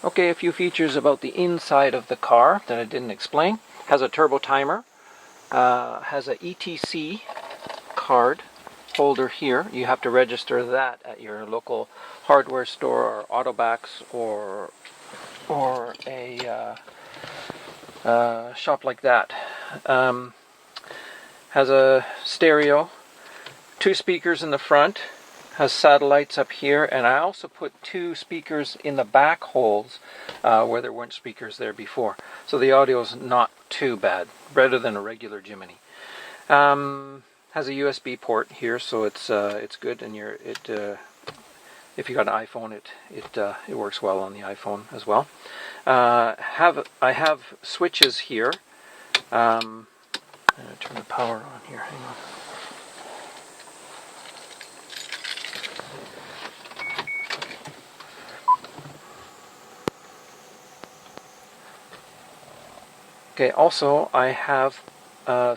Okay, a few features about the inside of the car that I didn't explain. Has a turbo timer, has a ETC card holder here. You have to register that at your local hardware store or Autobacks or a shop like that. Has a stereo, 2 speakers in the front, has satellites up here, and I also put 2 speakers in the back holes where there weren't speakers there before. So the audio is not too bad, better than a regular Jimny. Has a USB port here, so it's good, and if you got an iPhone, it works well on the iPhone as well. I have switches here. I'm going to turn the power on here. Hang on. Okay, also I have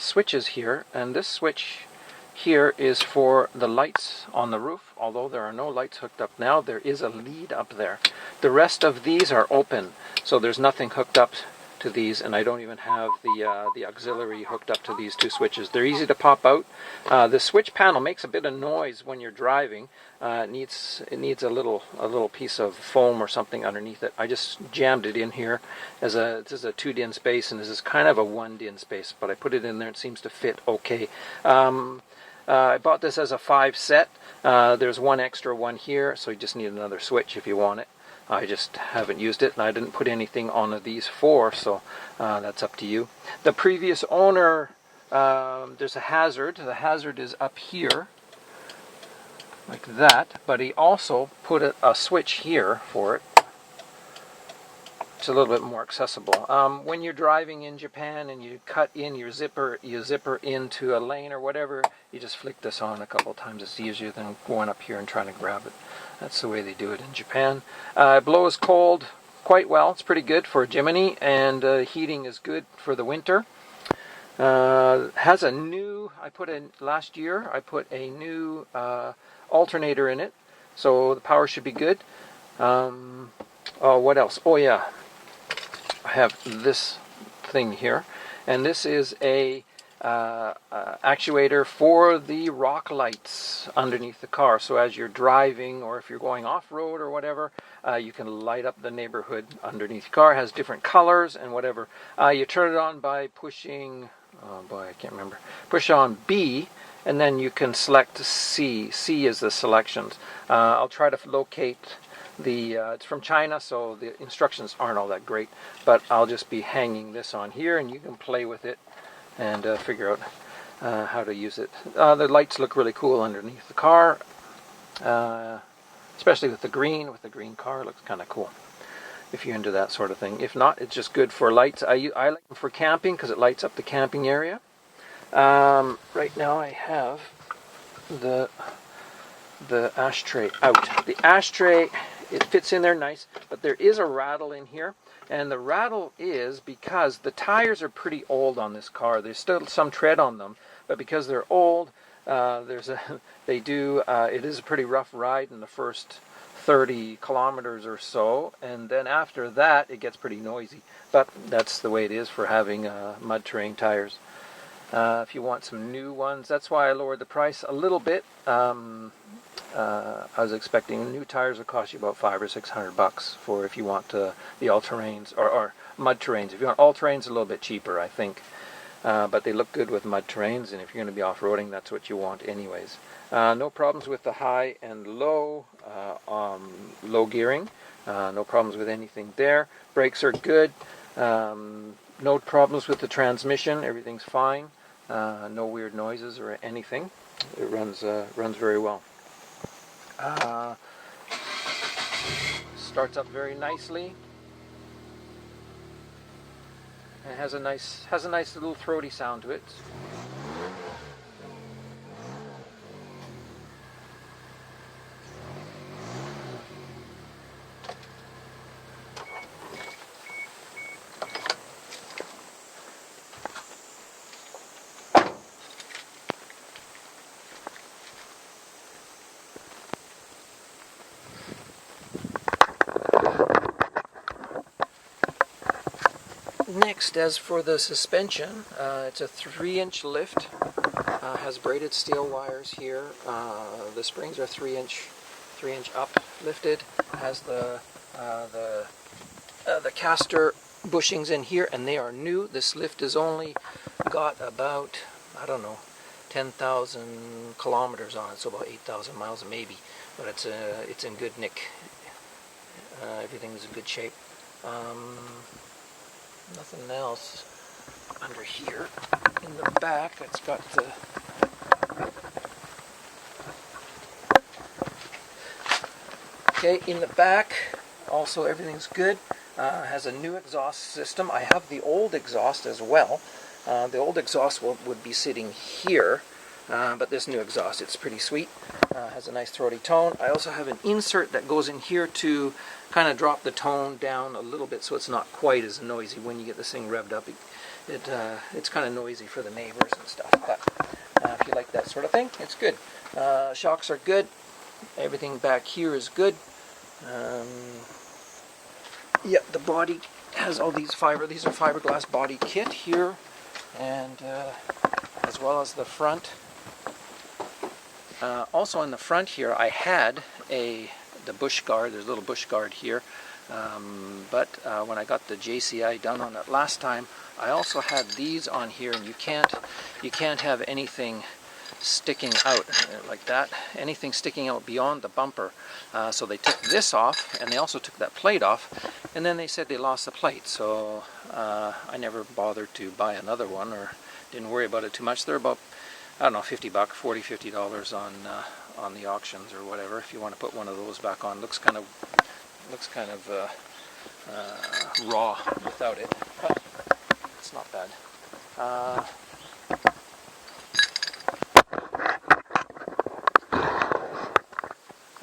switches here, and this switch here is for the lights on the roof. Although there are no lights hooked up now, there is a lead up there. The rest of these are open, so there's nothing hooked up to these, and I don't even have the auxiliary hooked up to these 2 switches. They're easy to pop out. The switch panel makes a bit of noise when you're driving. It needs a little piece of foam or something underneath it. I just jammed it in here this is a 2-din space, and this is kind of a 1-din space, but I put it in there and it seems to fit okay. I bought this as a 5 set. There's one extra one here, so you just need another switch if you want it. I just haven't used it, and I didn't put anything on these 4, so that's up to you. The previous owner, there's a hazard. The hazard is up here, like that, but he also put a switch here for it. It's a little bit more accessible. When you're driving in Japan and you cut in your zipper into a lane or whatever, you just flick this on a couple of times. It's easier than going up here and trying to grab it. That's the way they do it in Japan. It blows cold quite well. It's pretty good for a Jimny, and heating is good for the winter. Has a new, last year I put a new alternator in it, so the power should be good. What else? Oh yeah, I have this thing here, and this is a actuator for the rock lights underneath the car. So as you're driving, or if you're going off-road or whatever, you can light up the neighborhood underneath the car. It has different colors and whatever. You turn it on by pushing, oh boy, I can't remember. Push on B, and then you can select C. C is the selections. I'll try to locate it's from China, so the instructions aren't all that great, but I'll just be hanging this on here, and you can play with it and figure out how to use it. The lights look really cool underneath the car, especially with the green car. It looks kind of cool if you're into that sort of thing. If not, it's just good for lights. I like them for camping because it lights up the camping area. Right now I have the ashtray out. The ashtray, it fits in there nice, but there is a rattle in here, and the rattle is because the tires are pretty old on this car. There's still some tread on them, but because they're old, it is a pretty rough ride in the first 30 kilometers or so, and then after that it gets pretty noisy, but that's the way it is for having mud terrain tires. If you want some new ones, that's why I lowered the price a little bit. I was expecting new tires would cost you about $500 or $600 for if you want the all-terrains or mud terrains. If you want all-terrains, a little bit cheaper, I think. But they look good with mud terrains, and if you're going to be off-roading, that's what you want anyways. No problems with the high and low gearing. No problems with anything there. Brakes are good. No problems with the transmission. Everything's fine. No weird noises or anything. It runs very well. Starts up very nicely. And it has a nice little throaty sound to it. Next, as for the suspension, it's a 3-inch lift. Has braided steel wires here. The springs are 3-inch up lifted. Has the caster bushings in here, and they are new. This lift has only got about, I don't know, 10,000 kilometers on it, so about 8,000 miles maybe. But it's in good nick. Everything is in good shape. Nothing else under here. In the back, it's got the in the back, also everything's good. Has a new exhaust system. I have the old exhaust as well. The old exhaust would be sitting here, but this new exhaust, it's pretty sweet. Has a nice throaty tone. I also have an insert that goes in here to kind of drop the tone down a little bit so it's not quite as noisy. When you get this thing revved up, it's kind of noisy for the neighbors and stuff. But if you like that sort of thing, it's good. Shocks are good. Everything back here is good. Yeah, the body has all these these are fiberglass body kit here, and as well as the front. Also in the front here, I had the bush guard. There's a little bush guard here, but when I got the JCI done on it last time, I also had these on here, and you can't have anything sticking out like that, anything sticking out beyond the bumper. So they took this off, and they also took that plate off, and then they said they lost the plate. So I never bothered to buy another one, or didn't worry about it too much. They're about, I don't know, $50, $40-$50 on the auctions or whatever. If you want to put one of those back on, looks kind of raw without it, but it's not bad.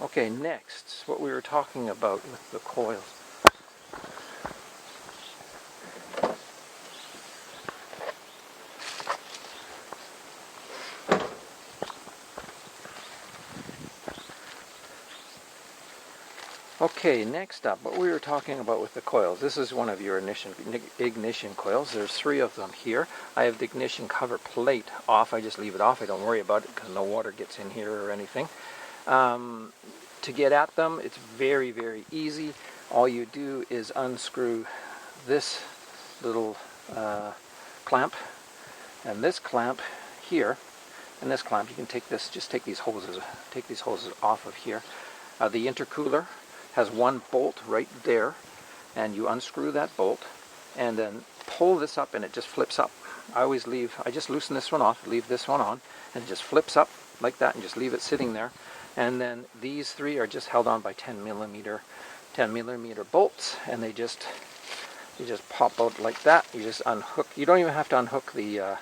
Okay, next, what we were talking about with the coils. Okay, next up, what we were talking about with the coils. This is one of your ignition coils. There's 3 of them here. I have the ignition cover plate off. I just leave it off. I don't worry about it because no water gets in here or anything. To get at them, it's very, very easy. All you do is unscrew this little clamp, and this clamp here, and this clamp. You can take this, just take these hoses off of here. The intercooler has one bolt right there, and you unscrew that bolt, and then pull this up, and it just flips up. I just loosen this one off, leave this one on, and it just flips up like that, and just leave it sitting there. And then these 3 are just held on by 10 millimeter bolts, and you just pop out like that. You just unhook. You don't even have to unhook the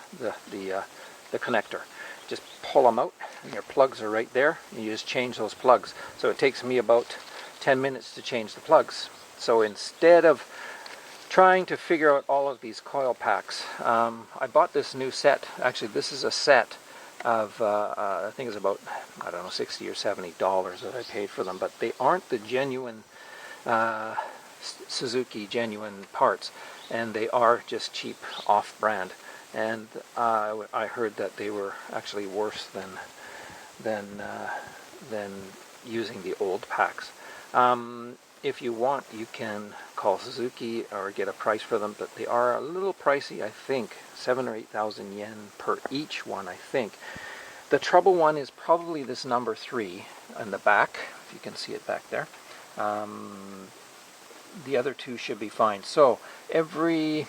connector. Just pull them out, and your plugs are right there. And you just change those plugs. So it takes me about 10 minutes to change the plugs. So instead of trying to figure out all of these coil packs, I bought this new set. Actually, this is a set of I think it's about, I don't know, $60 or $70 that I paid for them, but they aren't the genuine Suzuki genuine parts, and they are just cheap off-brand. And I heard that they were actually worse than using the old packs. If you want, you can call Suzuki or get a price for them, but they are a little pricey, I think, 7,000 or 8,000 yen per each one, I think. The trouble one is probably this number 3 in the back, if you can see it back there. The other 2 should be fine. So every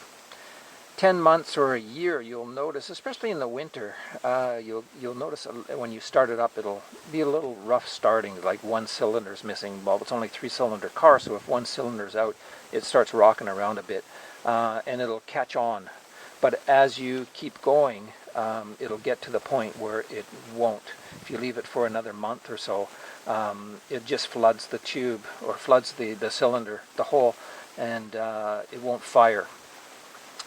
10 months or a year, you'll notice, especially in the winter, you'll notice when you start it up, it'll be a little rough starting, like one cylinder's missing. Well, it's only a 3-cylinder car, so if one cylinder's out, it starts rocking around a bit, and it'll catch on. But as you keep going, it'll get to the point where it won't. If you leave it for another month or so, it just floods the tube, or floods the cylinder, the hole, and it won't fire.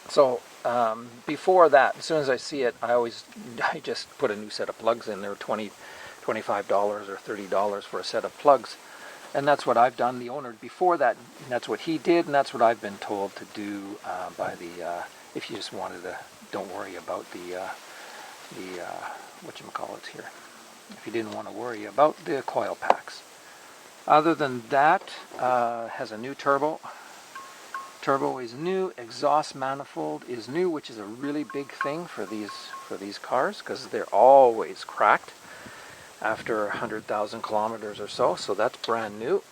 So before that, as soon as I see it, I just put a new set of plugs in there, $25 or $30 for a set of plugs. And that's what I've done. The owner before that, that's what he did, and that's what I've been told to do by the, if you just wanted to, don't worry about the whatchamacallit here. If you didn't want to worry about the coil packs. Other than that, has a new turbo. Turbo is new. Exhaust manifold is new, which is a really big thing for these cars because they're always cracked after 100,000 kilometers or so. So that's brand new.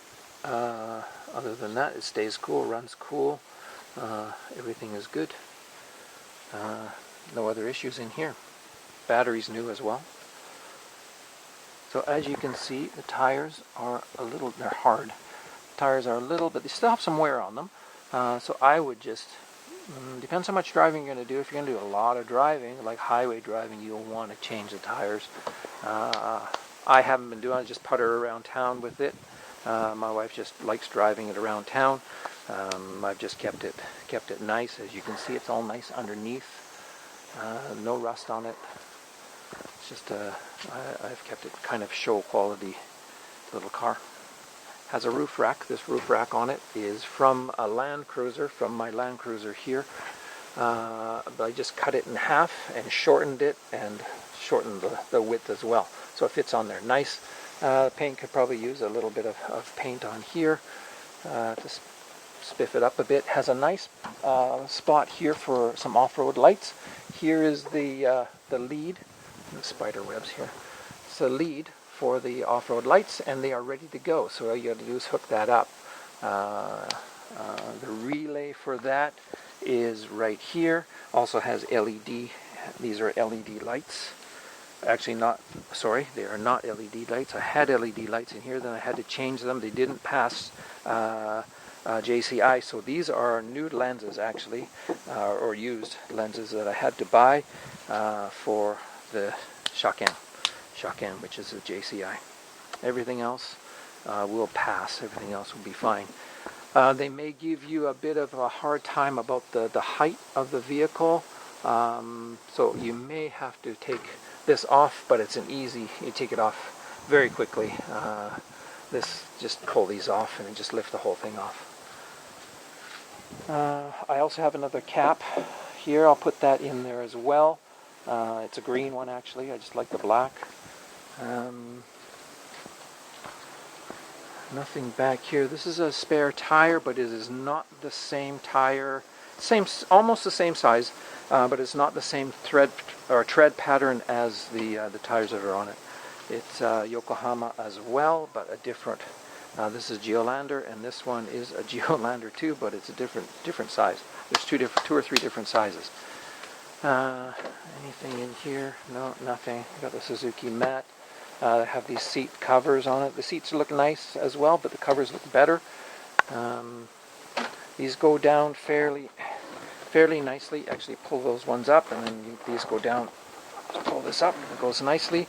Other than that, it stays cool, runs cool. Everything is good. No other issues in here. Battery's new as well. So as you can see, the tires are a little, they're hard. Tires are a little, but they still have some wear on them. So I would just, depends how much driving you're going to do. If you're going to do a lot of driving, like highway driving, you'll want to change the tires. I haven't been doing it, just putter around town with it. My wife just likes driving it around town. I've just kept it nice. As you can see, it's all nice underneath. No rust on it. It's just I've kept it kind of show quality little car. Has a roof rack. This roof rack on it is from a Land Cruiser, from my Land Cruiser here. But I just cut it in half and shortened it and shortened the width as well. So it fits on there nice. Paint could probably use a little bit of paint on here to spiff it up a bit. Has a nice spot here for some off-road lights. Here is the lead. The spider webs here. It's the lead for the off-road lights, and they are ready to go. So all you have to do is hook that up. The relay for that is right here. Also has LED. These are LED lights. Actually not, sorry, they are not LED lights. I had LED lights in here, then I had to change them. They didn't pass JCI, so these are new lenses actually, or used lenses that I had to buy for the Shotgun, which is a JCI. Everything else will pass. Everything else will be fine. They may give you a bit of a hard time about the height of the vehicle, so you may have to take this off, but it's an easy, you take it off very quickly. Just pull these off and just lift the whole thing off. I also have another cap here. I'll put that in there as well. It's a green one actually. I just like the black. Nothing back here. This is a spare tire, but it is not the same tire. Almost the same size, but it's not the same tread pattern as the tires that are on it. It's Yokohama as well, but a different. This is Geolander, and this one is a Geolander too, but it's a different size. There's two or three different sizes. Anything in here? No, nothing. Got the Suzuki mat. Have these seat covers on it. The seats look nice as well, but the covers look better. These go down fairly nicely. Actually, pull those ones up, and then these go down. Pull this up, it goes nicely.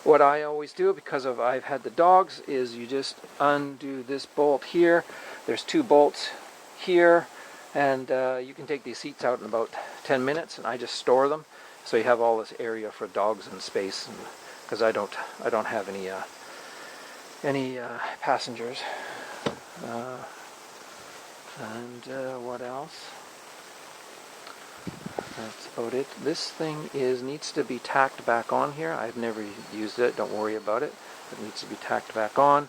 What I always do, because I've had the dogs, is you just undo this bolt here. There's two bolts here, and you can take these seats out in about 10 minutes, and I just store them. So you have all this area for dogs and space, because I don't have any passengers. What else? That's about it. This thing needs to be tacked back on here. I've never used it. Don't worry about it. It needs to be tacked back on.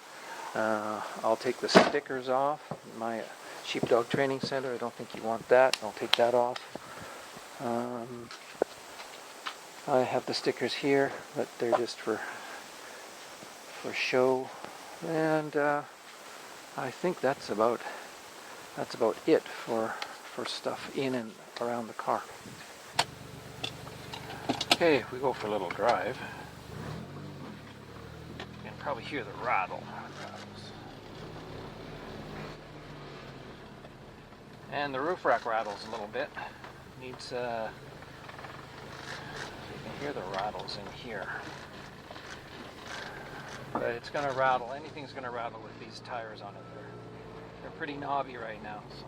I'll take the stickers off. My sheepdog training center, I don't think you want that. I'll take that off. I have the stickers here, but they're just for show. And I think that's about it for stuff in and around the car. Okay, if we go for a little drive, you can probably hear the rattles. And the roof rack rattles a little bit. Needs you can hear the rattles in here. But it's going to rattle. Anything's going to rattle with these tires on it. They're pretty knobby right now. So.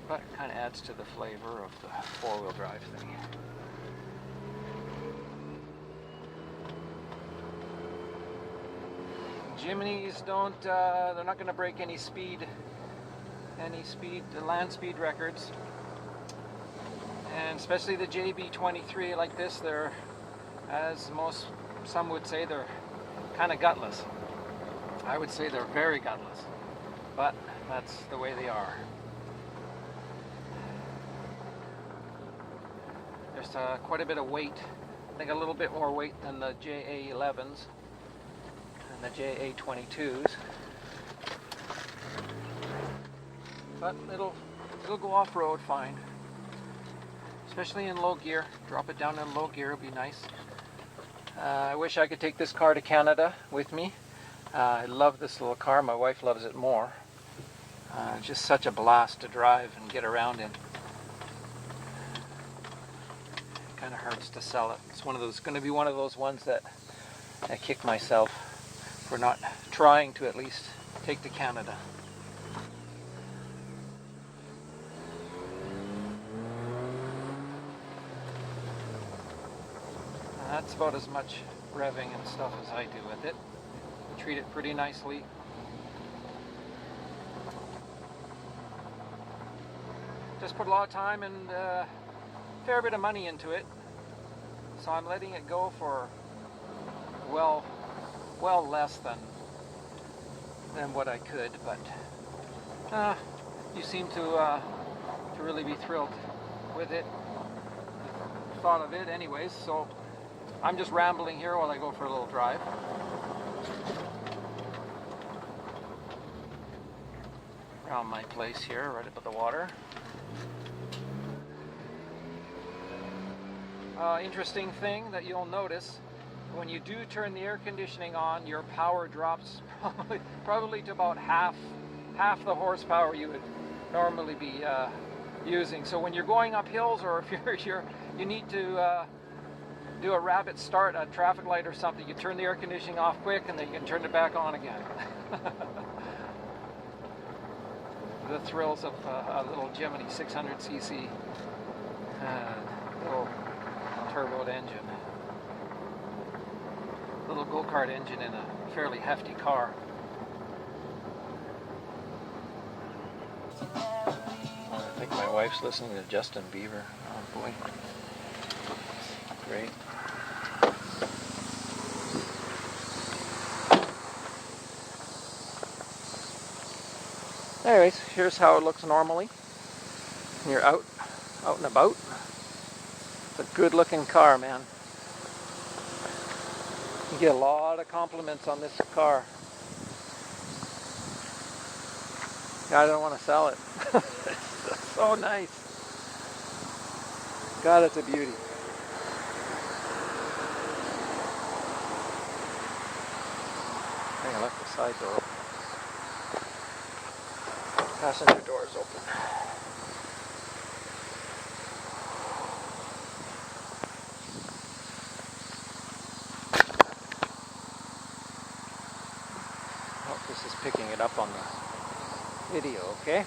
But it kind of adds to the flavor of the four-wheel drive thing. Jimnys don't, they're not going to break any land speed records. And especially the JB23 like this, they're, as some would say, they're kind of gutless. I would say they're very gutless, but that's the way they are. There's quite a bit of weight. I think a little bit more weight than the JA11s and the JA22s. But it'll go off-road fine. Especially in low gear. Drop it down in low gear, it'll be nice. I wish I could take this car to Canada with me. I love this little car. My wife loves it more. It's just such a blast to drive and get around in. It kind of hurts to sell it. It's going to be one of those ones that I kick myself for not trying to at least take to Canada. That's about as much revving and stuff as I do with it. Treat it pretty nicely. Just put a lot of time and a fair bit of money into it. So I'm letting it go for well less than what I could, but you seem to really be thrilled with it. Thought of it anyways, so I'm just rambling here while I go for a little drive. Around my place here, right above the water. Interesting thing that you'll notice, when you do turn the air conditioning on, your power drops probably to about half the horsepower you would normally be using. So when you're going up hills, or if you need to do a rapid start at a traffic light or something, you turn the air conditioning off quick and then you can turn it back on again. The thrills of a little Jimny 600cc little turboed engine. Little go-kart engine in a fairly hefty car. I think my wife's listening to Justin Bieber. Oh boy. Great. Anyways, here's how it looks normally when you're out and about. It's a good looking car, man. You get a lot of compliments on this car. I don't want to sell it. It's so nice. God, it's a beauty. I think I left the side door open. Passenger door is open. Hope this is picking it up on the video, okay?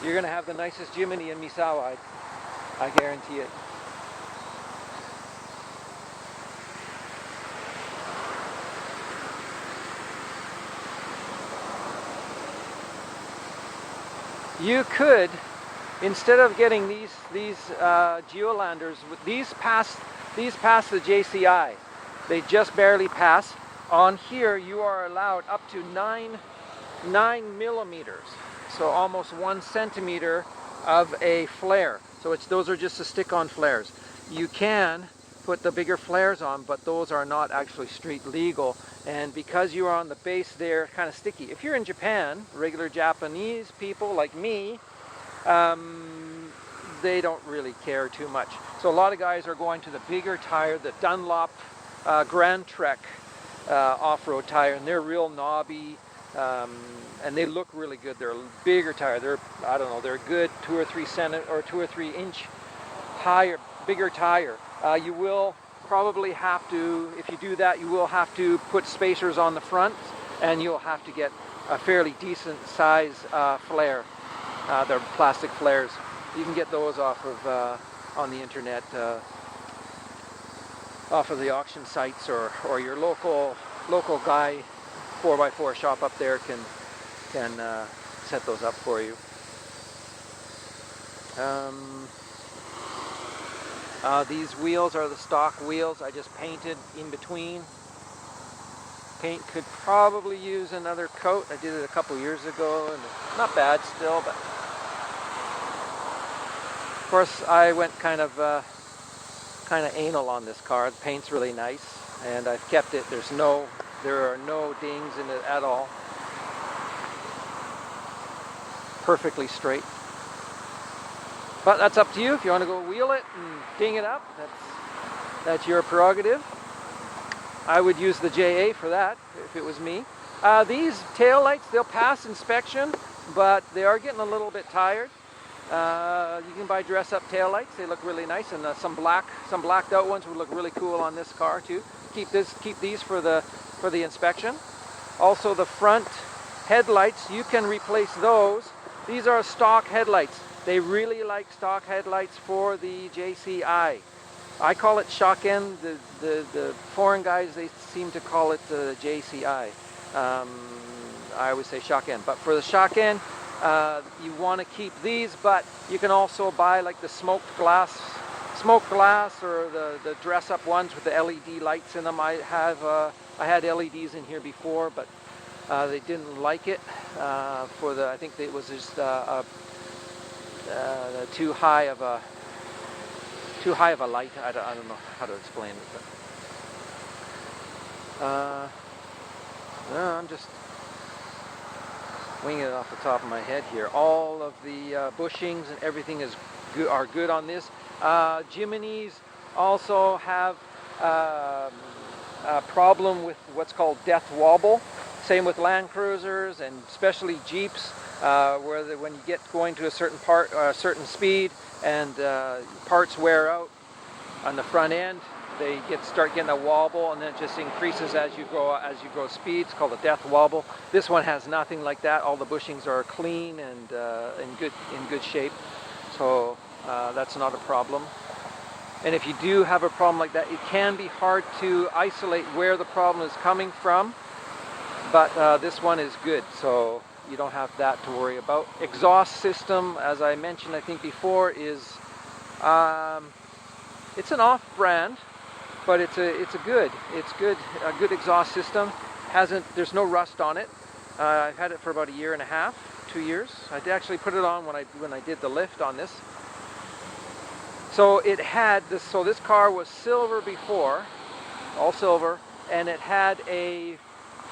You're going to have the nicest Jimny in Misawa, I guarantee it. You could, instead of getting these Geolanders, these pass the JCI. They just barely pass. On here, you are allowed up to 9 millimeters. So almost 1 centimeter of a flare. So those are just the stick-on flares. You can put the bigger flares on, but those are not actually street legal. And because you are on the base, they're kind of sticky. If you're in Japan, regular Japanese people like me, they don't really care too much. So a lot of guys are going to the bigger tire, the Dunlop Grand Trek off-road tire, and they're real knobby. And they look really good. They're a bigger tire. They're, I don't know, they're a good 2 or 3 inch higher, bigger tire. You will probably have to, if you do that, you will have to put spacers on the front, and you'll have to get a fairly decent size flare. They're plastic flares. You can get those off of on the internet, off of the auction sites, or your local guy 4x4 shop up there can set those up for you. These wheels are the stock wheels. I just painted in between. Paint could probably use another coat. I did it a couple years ago, and not bad still, but of course I went kind of anal on this car. The paint's really nice, and I've kept it. There are no dings in it at all. Perfectly straight. But that's up to you. If you want to go wheel it and ding it up, that's your prerogative. I would use the JA for that if it was me. These tail lights, they'll pass inspection, but they are getting a little bit tired. You can buy dress-up tail lights. They look really nice, and some blacked out ones would look really cool on this car too. Keep these for the inspection. Also, the front headlights, you can replace those. These are stock headlights. They really like stock headlights for the JCI. I call it shock end. The foreign guys, they seem to call it the JCI. I always say shock end. But for the shock end, you want to keep these, but you can also buy like the smoked glass or the dress-up ones with the LED lights in them. I had LEDs in here before, but they didn't like it. I think it was just too high of a light. I don't know how to explain it, but I'm just winging it off the top of my head here. All of the bushings and everything are good on this. Jimnys also have a problem with what's called death wobble. Same with Land Cruisers and especially Jeeps, where when you get going to a certain speed and parts wear out on the front end, they start getting a wobble, and then it just increases as you go speed. It's called a death wobble. This one has nothing like that. All the bushings are clean and in good shape, so that's not a problem. And if you do have a problem like that, it can be hard to isolate where the problem is coming from, but this one is good, so you don't have that to worry about. Exhaust system, as I mentioned I think before, is it's an off-brand, but it's a good exhaust system. There's no rust on it. I've had it for about 1.5 years, 2 years. I actually put it on when I did the lift on this. So it had this. So this car was silver before, all silver, and it had a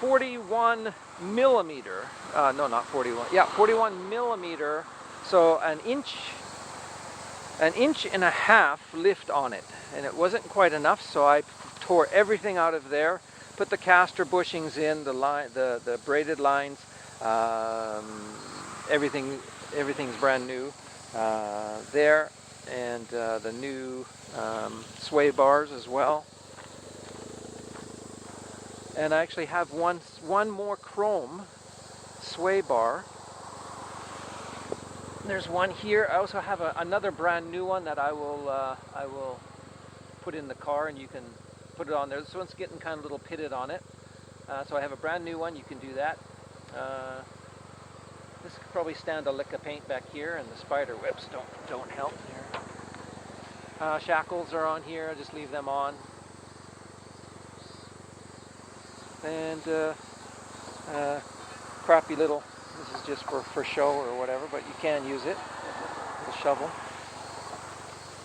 41 millimeter. No, not 41. Yeah, 41 millimeter. So an inch and a half lift on it, and it wasn't quite enough. So I tore everything out of there, put the caster bushings in, the braided lines, everything's brand new there, and the new sway bars as well. And I actually have one more chrome sway bar. There's one here. I also have another brand new one that I will put in the car, and you can put it on there. This one's getting kind of a little pitted on it, so I have a brand new one. You can do that. This could probably stand a lick of paint back here, and the spider webs don't help there. Shackles are on here. Just leave them on. And crappy little. This is just for show or whatever, but you can use it. The shovel.